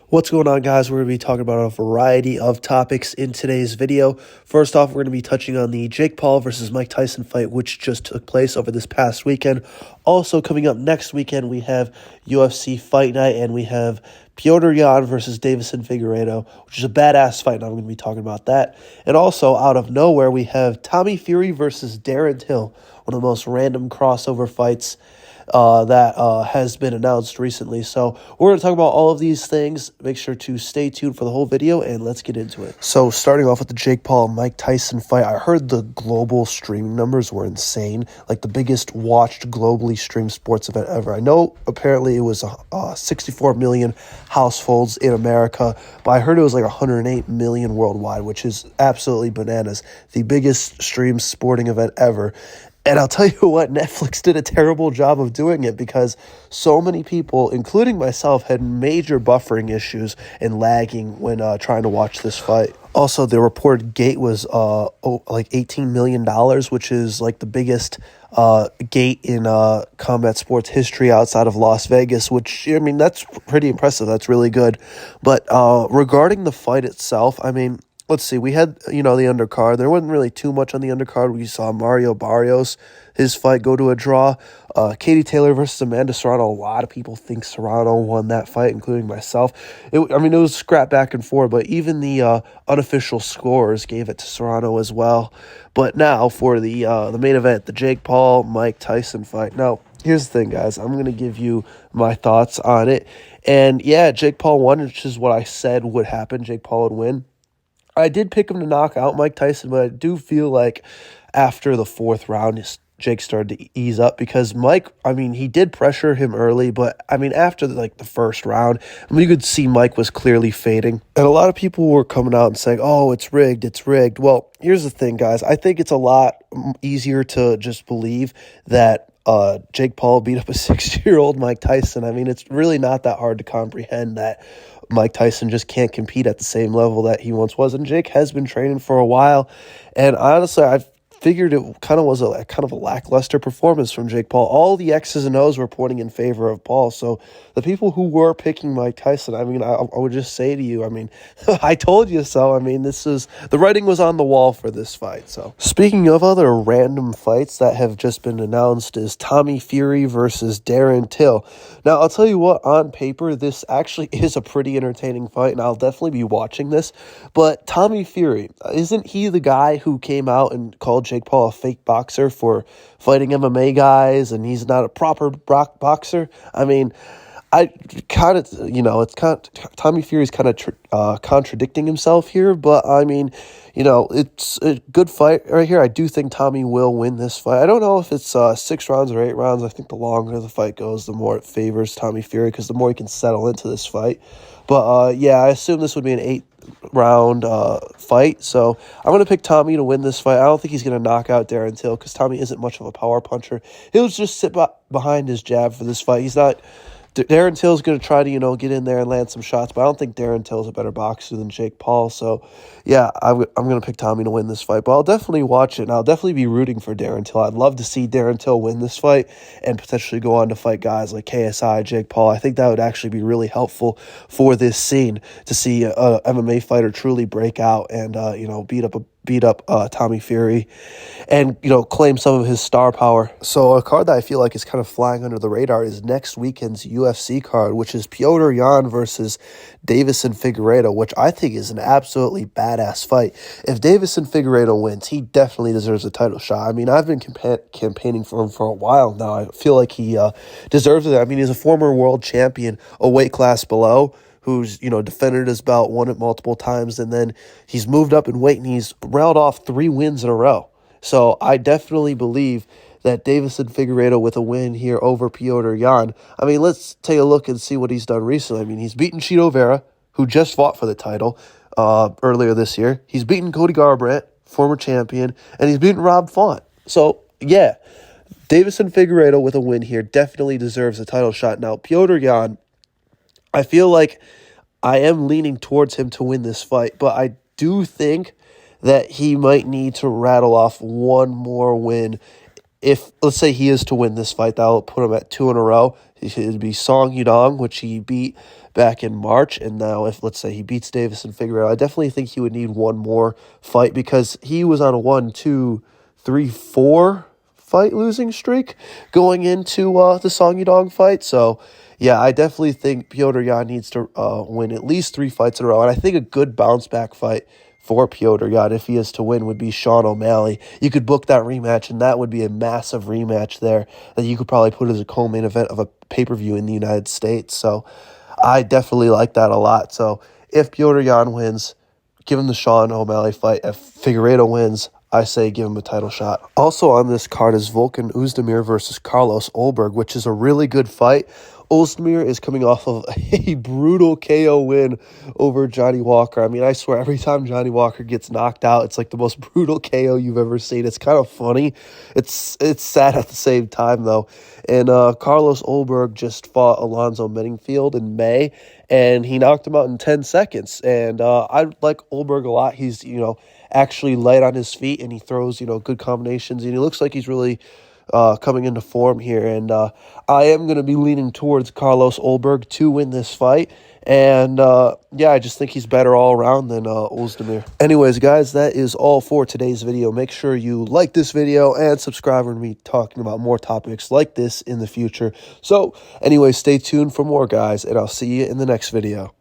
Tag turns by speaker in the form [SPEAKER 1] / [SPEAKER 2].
[SPEAKER 1] What's going on, guys? We're going to be talking about a variety of topics in today's video. First off, we're going to be touching on the Jake Paul versus Mike Tyson fight, which just took place over this past weekend. Also, coming up next weekend, we have UFC Fight Night, and we have Petr Yan versus Davison Figueiredo, which is a badass fight, and I'm going to be talking about that. And also, out of nowhere, we have Tommy Fury versus Darren Till, one of the most random crossover fights that has been announced recently. So we're going to talk about all of these things. Make sure to stay tuned for the whole video, and let's get into it. So starting off with the Jake Paul-Mike Tyson fight, I heard the global streaming numbers were insane, like the biggest watched globally streamed sports event ever. I know apparently it was 64 million households in America, but I heard it was like 108 million worldwide, which is absolutely bananas. The biggest streamed sporting event ever. And I'll tell you what, Netflix did a terrible job of doing it because so many people, including myself, had major buffering issues and lagging when trying to watch this fight. Also, the reported gate was like $18 million, which is like the biggest gate in combat sports history outside of Las Vegas, which, I mean, that's pretty impressive. That's really good. But regarding the fight itself, I mean, let's see, we had, the undercard. There wasn't really too much on the undercard. We saw Mario Barrios, his fight, go to a draw. Katie Taylor versus Amanda Serrano. A lot of people think Serrano won that fight, including myself. It was scrap back and forth, but even the unofficial scores gave it to Serrano as well. But now for the main event, the Jake Paul-Mike Tyson fight. Now, here's the thing, guys. I'm going to give you my thoughts on it. And, yeah, Jake Paul won, which is what I said would happen. Jake Paul would win. I did pick him to knock out Mike Tyson, but I do feel like after the fourth round, Jake started to ease up because Mike, he did pressure him early, but, after the first round, you could see Mike was clearly fading. And a lot of people were coming out and saying, oh, it's rigged, it's rigged. Well, here's the thing, guys. I think it's a lot easier to just believe that Jake Paul beat up a 60-year-old Mike Tyson. It's really not that hard to comprehend that Mike Tyson just can't compete at the same level that he once was. And Jake has been training for a while. And honestly, I figured it kind of was a lackluster performance from Jake Paul. All the X's and O's were pointing in favor of Paul. So the people who were picking Mike Tyson, I would just say to you, I told you so. The writing was on the wall for this fight. So speaking of other random fights that have just been announced is Tommy Fury versus Darren Till. Now, I'll tell you what, on paper, this actually is a pretty entertaining fight, and I'll definitely be watching this. But Tommy Fury, isn't he the guy who came out and called Jake Paul a fake boxer for fighting MMA guys, and he's not a proper boxer? I kind of, Tommy Fury's kind of contradicting himself here, but it's a good fight right here. I do think Tommy will win this fight. I don't know if it's 6 rounds or 8 rounds. I think the longer the fight goes, the more it favors Tommy Fury because the more he can settle into this fight. But yeah, I assume this would be an 8-round fight. So I'm going to pick Tommy to win this fight. I don't think he's going to knock out Darren Till because Tommy isn't much of a power puncher. He'll just sit behind his jab for this fight. He's not... Darren Till's going to try to, get in there and land some shots, but I don't think Darren Till's a better boxer than Jake Paul. So, yeah, I'm going to pick Tommy to win this fight, but I'll definitely watch it, and I'll definitely be rooting for Darren Till. I'd love to see Darren Till win this fight and potentially go on to fight guys like KSI, Jake Paul. I think that would actually be really helpful for this scene to see a MMA fighter truly break out and, beat up Tommy Fury and, claim some of his star power. So a card that I feel like is kind of flying under the radar is next weekend's UFC card, which is Petr Yan versus Davison Figueiredo, which I think is an absolutely badass fight. If Davison Figueiredo wins, he definitely deserves a title shot. I've been campaigning for him for a while now. I feel like he deserves it. He's a former world champion, a weight class below, who's, defended his belt, won it multiple times, and then he's moved up in weight, and he's railed off 3 wins in a row. So I definitely believe that Davison Figueiredo with a win here over Petr Yan. Let's take a look and see what he's done recently. He's beaten Chito Vera, who just fought for the title earlier this year. He's beaten Cody Garbrandt, former champion, and he's beaten Rob Font. So, yeah, Davison Figueiredo with a win here definitely deserves a title shot. Now, Petr Yan, I feel like I am leaning towards him to win this fight, but I do think that he might need to rattle off one more win if, let's say he is to win this fight, that'll put him at 2 in a row. It'd be Song Yudong, which he beat back in March. And now if, let's say, he beats Davis and Figueroa, I definitely think he would need one more fight because he was on a 1, 2, 3, 4 fight losing streak going into the Song Yudong fight. So, yeah, I definitely think Piotr Yan needs to win at least 3 fights in a row. And I think a good bounce back fight for Piotr Yan, if he is to win, would be Sean O'Malley. You could book that rematch, and that would be a massive rematch there that you could probably put as a co-main event of a pay-per-view in the United States. So I definitely like that a lot. So if Piotr Yan wins, give him the Sean O'Malley fight. If Figueiredo wins, I say give him a title shot. Also on this card is Volkan Oezdemir versus Carlos Ulberg, which is a really good fight. Oezdemir is coming off of a brutal KO win over Johnny Walker. I mean, I swear, every time Johnny Walker gets knocked out, it's like the most brutal KO you've ever seen. It's kind of funny. It's sad at the same time, though. And Carlos Ulberg just fought Alonzo Menningfield in May, and he knocked him out in 10 seconds. And I like Ulberg a lot. He's, actually light on his feet, and he throws, good combinations, and he looks like he's really coming into form here. And I am going to be leaning towards Carlos Ulberg to win this fight. And yeah, I just think he's better all around than Oezdemir. Anyways, guys, that is all for today's video. Make sure you like this video and subscribe. We're going to be talking about more topics like this in the future. So anyways, stay tuned for more, guys, and I'll see you in the next video.